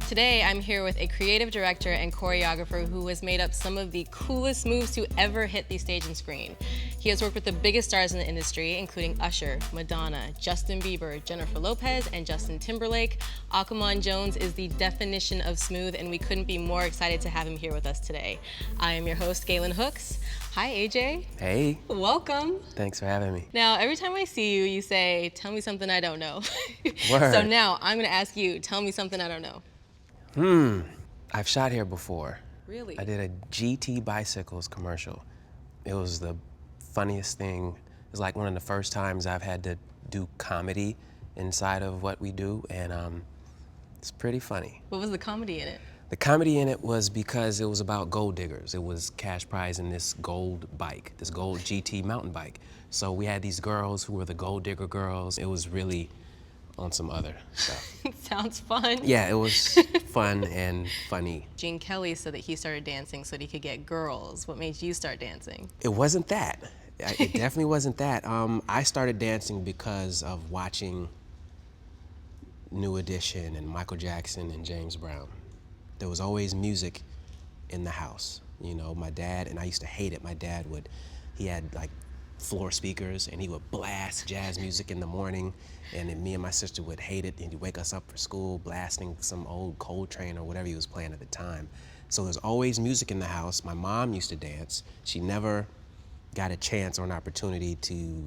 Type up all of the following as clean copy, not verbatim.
Today, I'm here with a creative director and choreographer who has made up some of the coolest moves to ever hit the stage and screen. He has worked with the biggest stars in the industry, including Usher, Madonna, Justin Bieber, Jennifer Lopez, and Justin Timberlake. Akamon Jones is the definition of smooth, and we couldn't be more excited to have him here with us today. I am your host, Galen Hooks. Hi, AJ. Hey. Welcome. Thanks for having me. Now, every time I see you, you say, "Tell me something I don't know." Word. So now I'm gonna ask you, tell me something I don't know. I've shot here before. Really? I did a GT Bicycles commercial. It was the funniest thing. It was like one of the first times I've had to do comedy inside of what we do, and it's pretty funny. What was the comedy in it? The comedy in it was because it was about gold diggers. It was cash prize in this gold bike, this gold GT mountain bike. So we had these girls who were the gold digger girls. It was really on some other stuff. Sounds fun. Yeah, it was fun and funny. Gene Kelly said that he started dancing so that he could get girls. What made you start dancing? It wasn't that. It definitely wasn't that. I started dancing because of watching New Edition and Michael Jackson and James Brown. There was always music in the house. You know, my dad, and I used to hate it, he had like floor speakers and he would blast jazz music in the morning, and then me and my sister would hate it, and he'd wake us up for school blasting some old Coltrane or whatever he was playing at the time. So there's always music in the house. My mom used to dance. She never got a chance or an opportunity to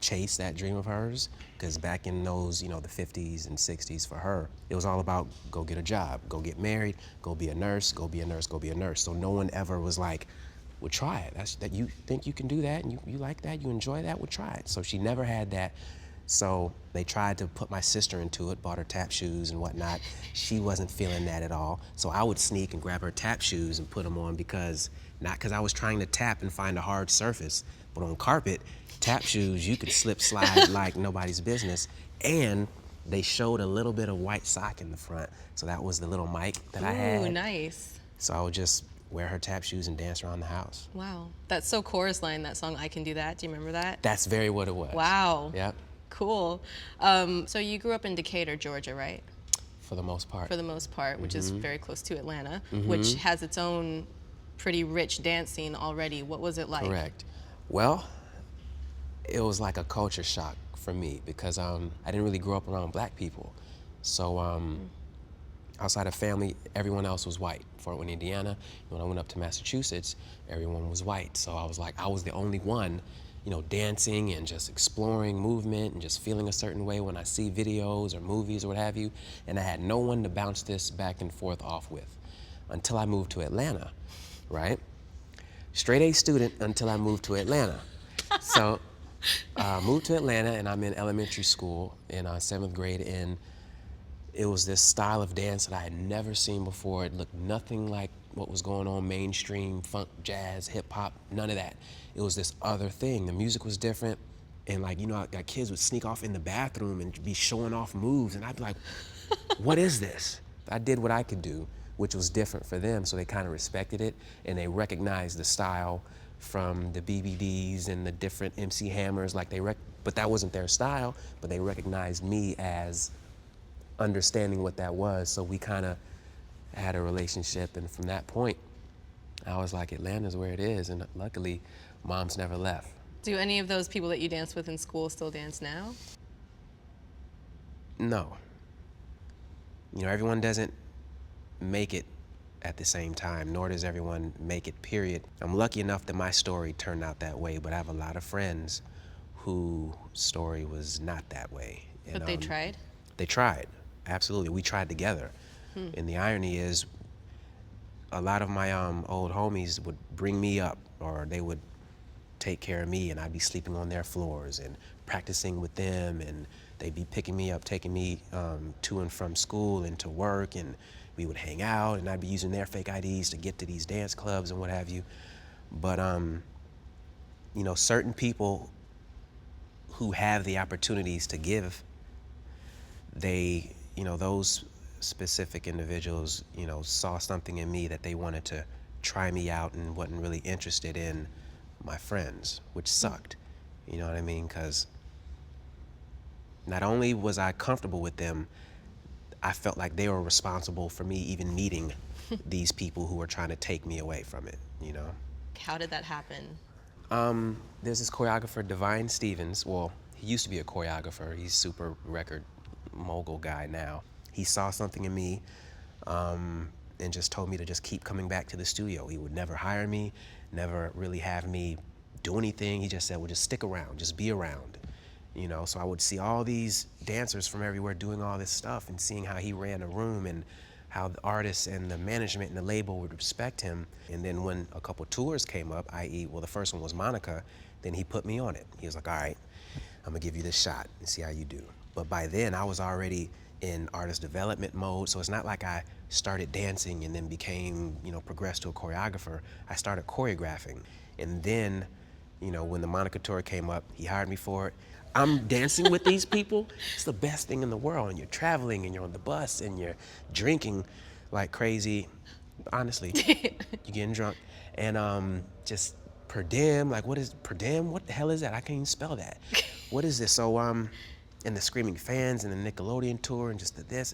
chase that dream of hers, because back in those, the 50s and 60s for her, it was all about go get a job, go get married, go be a nurse, go be a nurse, go be a nurse. So no one ever was like, well, try it. That you think you can do that and you like that, you enjoy that, well, try it. So she never had that. So they tried to put my sister into it, bought her tap shoes and whatnot. She wasn't feeling that at all. So I would sneak and grab her tap shoes and put them on, not because I was trying to tap and find a hard surface, but on carpet, tap shoes, you could slip slide like nobody's business. And they showed a little bit of white sock in the front. So that was the little mic that I had. Ooh, nice. So I would just wear her tap shoes and dance around the house. Wow. That's so Chorus Line, that song, I Can Do That. Do you remember that? That's very what it was. Wow. Yep. Cool. So you grew up in Decatur, Georgia, right? For the most part. For the most part, which is very close to Atlanta, which has its own pretty rich dance scene already. What was it like? Correct. Well, it was like a culture shock for me because I didn't really grow up around black people. So outside of family, everyone else was white. Fort Wayne, Indiana, when I went up to Massachusetts, everyone was white. So I was the only one, dancing and just exploring movement and just feeling a certain way when I see videos or movies or what have you. And I had no one to bounce this back and forth off with until I moved to Atlanta, right? Straight A student until I moved to Atlanta. So moved to Atlanta, and I'm in elementary school in 7th grade, and it was this style of dance that I had never seen before. It looked nothing like what was going on mainstream, funk, jazz, hip hop, none of that. It was this other thing. The music was different, and kids would sneak off in the bathroom and be showing off moves, and I'd be like, what is this? I did what I could do, which was different for them, so they kind of respected it, and they recognized the style from the BBDs and the different MC Hammers, but that wasn't their style, but they recognized me as understanding what that was, so we kind of had a relationship, and from that point, I was like, Atlanta's where it is, and luckily, Mom's never left. Do any of those people that you danced with in school still dance now? No. Everyone doesn't make it at the same time, nor does everyone make it, period. I'm lucky enough that my story turned out that way, but I have a lot of friends whose story was not that way. But they tried? They tried, absolutely. We tried together. And the irony is, a lot of my old homies would bring me up, or they would take care of me, and I'd be sleeping on their floors and practicing with them, and they'd be picking me up, taking me to and from school and to work, and we would hang out, and I'd be using their fake IDs to get to these dance clubs and what have you. But certain people who have the opportunities to give, those specific individuals, saw something in me that they wanted to try me out and wasn't really interested in my friends, which sucked. You know what I mean? Because not only was I comfortable with them, I felt like they were responsible for me even meeting these people who were trying to take me away from it, you know? How did that happen? There's this choreographer, Divine Stevens. Well, he used to be a choreographer. He's super record mogul guy now. He saw something in me and just told me to just keep coming back to the studio. He would never hire me, never really have me do anything. He just said, well, just stick around, just be around. You know, so I would see all these dancers from everywhere doing all this stuff and seeing how he ran a room and how the artists and the management and the label would respect him. And then when a couple tours came up, i.e., well, the first one was Monica, then he put me on it. He was like, all right, I'm gonna give you this shot and see how you do. But by then I was already in artist development mode, so it's not like I started dancing and then became, you know, progressed to a choreographer. I started choreographing. And then, you know, when the Monica tour came up, he hired me for it. I'm dancing with these people. It's the best thing in the world. And you're traveling and you're on the bus and you're drinking like crazy. Honestly, you're getting drunk. And just per diem, like what is per diem? What the hell is that? I can't even spell that. What is this? So, and the screaming fans and the Nickelodeon tour and just it's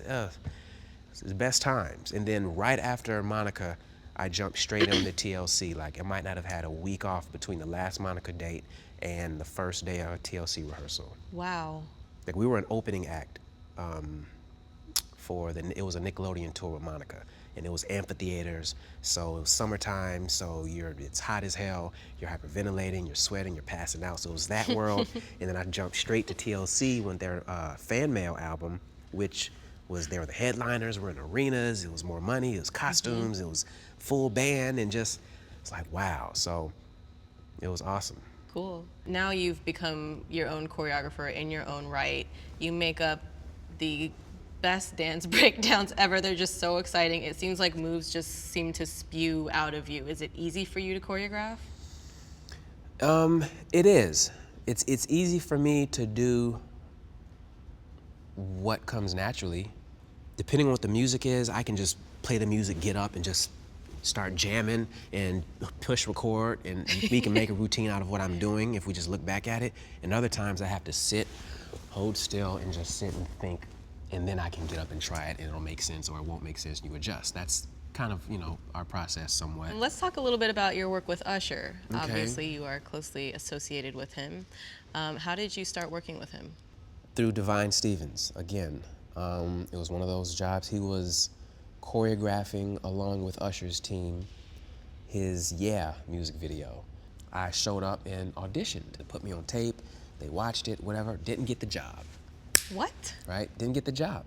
the best times. And then right after Monica, I jumped straight into TLC. Like I might not have had a week off between the last Monica date and the first day of TLC rehearsal. Wow. Like we were an opening act it was a Nickelodeon tour with Monica, and it was amphitheaters, so it was summertime, so it's hot as hell, you're hyperventilating, you're sweating, you're passing out, so it was that world. And then I jumped straight to TLC when their fan mail album, which was, they were the headliners, we're in arenas, it was more money, it was costumes, it was full band, and just, it's like, wow. So it was awesome. Cool. Now you've become your own choreographer in your own right. You make up the best dance breakdowns ever. They're just so exciting. It seems like moves just seem to spew out of you. Is it easy for you to choreograph? It is. It's easy for me to do what comes naturally. Depending on what the music is, I can just play the music, get up, and just start jamming and push record, and we can make a routine out of what I'm doing if we just look back at it. And other times I have to sit, hold still, and just sit and think, and then I can get up and try it, and it'll make sense or it won't make sense, and you adjust. That's kind of, you know, our process somewhat. Let's talk a little bit about your work with Usher. Okay. Obviously, you are closely associated with him. How did you start working with him? Through Divine Stevens, again. It was one of those jobs. He was choreographing along with Usher's team his Yeah music video. I showed up and auditioned. They put me on tape, they watched it, whatever, didn't get the job. What? Right? Didn't get the job.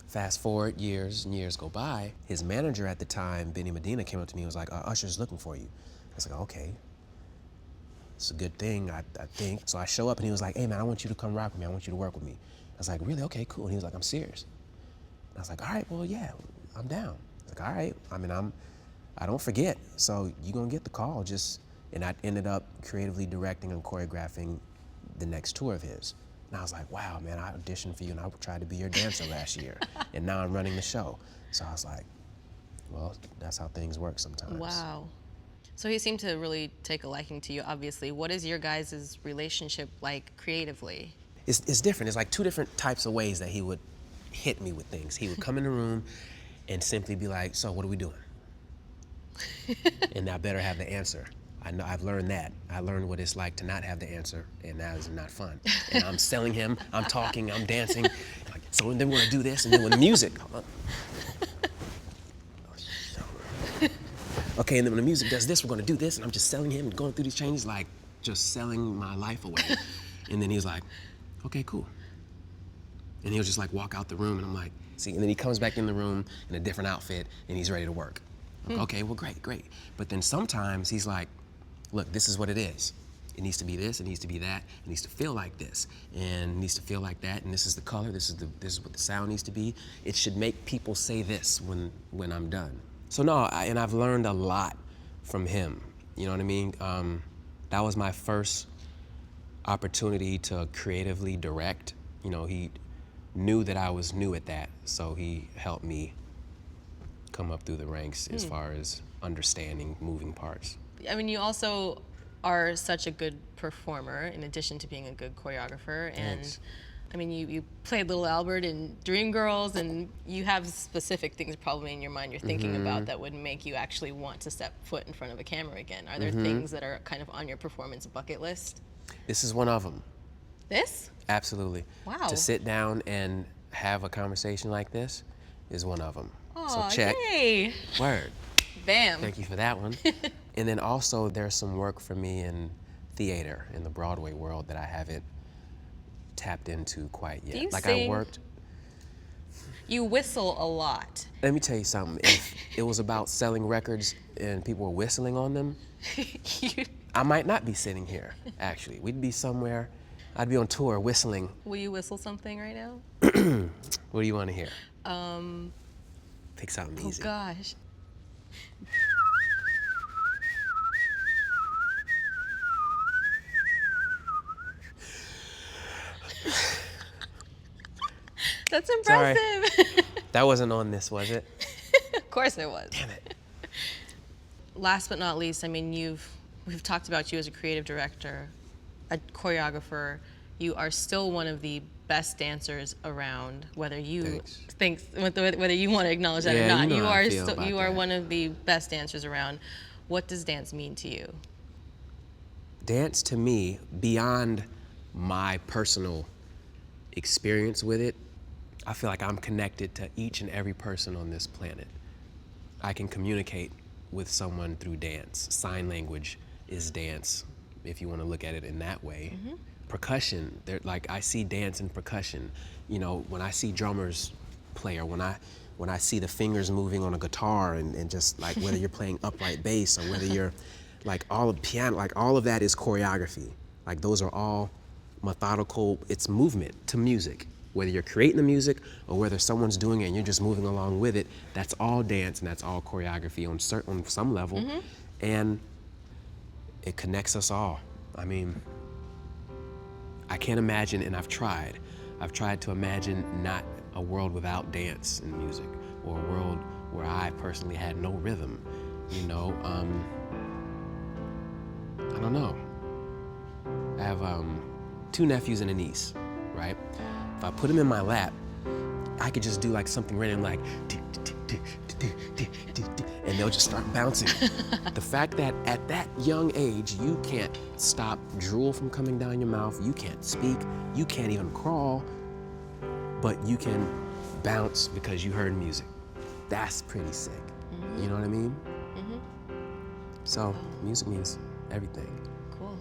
Fast forward, years and years go by. His manager at the time, Benny Medina, came up to me and was like, Usher's looking for you. I was like, okay. It's a good thing, I think. So I show up and he was like, hey man, I want you to come rock with me. I want you to work with me. I was like, really? Okay, cool. And he was like, I'm serious. And I was like, all right, well, yeah, I'm down. Like, all right, I mean, I don't forget. So you gonna get the call, and I ended up creatively directing and choreographing the next tour of his. And I was like, wow, man, I auditioned for you and I tried to be your dancer last year. And now I'm running the show. So I was like, well, that's how things work sometimes. Wow. So he seemed to really take a liking to you, obviously. What is your guys' relationship like creatively? It's different. It's like two different types of ways that he would hit me with things. He would come in the room and simply be like, so what are we doing? And I better have the answer. I know, I've learned that. I learned what it's like to not have the answer, and that is not fun. And I'm selling him, I'm talking, I'm dancing. Like, so then we're gonna do this, and then with the music. Okay, and then when the music does this, we're gonna do this, and I'm just selling him and going through these changes, like just selling my life away. And then he was like, okay, cool. And he'll just like walk out the room, and I'm like, see, and then he comes back in the room in a different outfit, and he's ready to work. I'm like, okay, well, great. But then sometimes he's like, look, this is what it is. It needs to be this, it needs to be that, it needs to feel like this, and it needs to feel like that, and this is the color, this is what the sound needs to be. It should make people say this when I'm done. So no, and I've learned a lot from him, you know what I mean? That was my first opportunity to creatively direct. You know, he knew that I was new at that, so he helped me come up through the ranks as far as understanding moving parts. I mean, you also are such a good performer in addition to being a good choreographer. And Thanks. I mean, you played Little Albert in Dreamgirls, and you have specific things probably in your mind you're thinking about that would make you actually want to step foot in front of a camera again. Are there things that are kind of on your performance bucket list? This is one of them. This? Absolutely. Wow. To sit down and have a conversation like this is one of them. So Oh, check. yay. Word. Bam. Thank you for that one. And then also there's some work for me in theater, in the Broadway world, that I haven't tapped into quite yet. Do you Like sing? I worked. You whistle a lot. Let me tell you something. If it was about selling records and people were whistling on them, I might not be sitting here, actually. We'd be somewhere. I'd be on tour whistling. Will you whistle something right now? What do you want to hear? Pick something Oh easy. gosh. That's Sorry. impressive. That wasn't on this, was it? Of course it was. Damn it. Last but not least, I mean, we've talked about you as a creative director, a choreographer. You are still one of the best dancers around, whether you Thanks. whether you want to acknowledge that or Yeah, not. you know how I are feel about you are that. one of the best dancers around. What does dance mean to you? Dance to me, beyond my personal experience with it, I feel like I'm connected to each and every person on this planet. I can communicate with someone through dance. Sign language is dance, if you want to look at it in that way. Percussion, like I see dance in percussion. You know, when I see drummers play, or when I see the fingers moving on a guitar, and just like whether you're playing upright bass or whether you're like all of piano, like all of that is choreography. Like those are all methodical, it's movement to music. Whether you're creating the music or whether someone's doing it and you're just moving along with it, that's all dance and that's all choreography on some level. And it connects us all. I mean, I can't imagine, and I've tried to imagine not a world without dance and music, or a world where I personally had no rhythm, you know? I don't know. I have 2 nephews and a niece, right? If I put them in my lap, I could just do like something random, like, and they'll just start bouncing. The fact that at that young age, you can't stop drool from coming down your mouth, you can't speak, you can't even crawl, but you can bounce because you heard music. That's pretty sick. You know what I mean? So music means everything. Cool.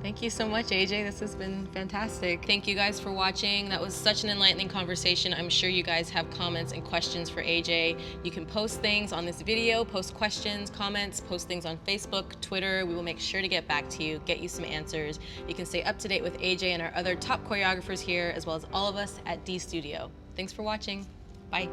Thank you so much, AJ. This has been fantastic. Thank you guys for watching. That was such an enlightening conversation. I'm sure you guys have comments and questions for AJ. You can post things on this video, post questions, comments, post things on Facebook, Twitter. We will make sure to get back to you, get you some answers. You can stay up to date with AJ and our other top choreographers here, as well as all of us at D Studio. Thanks for watching. Bye.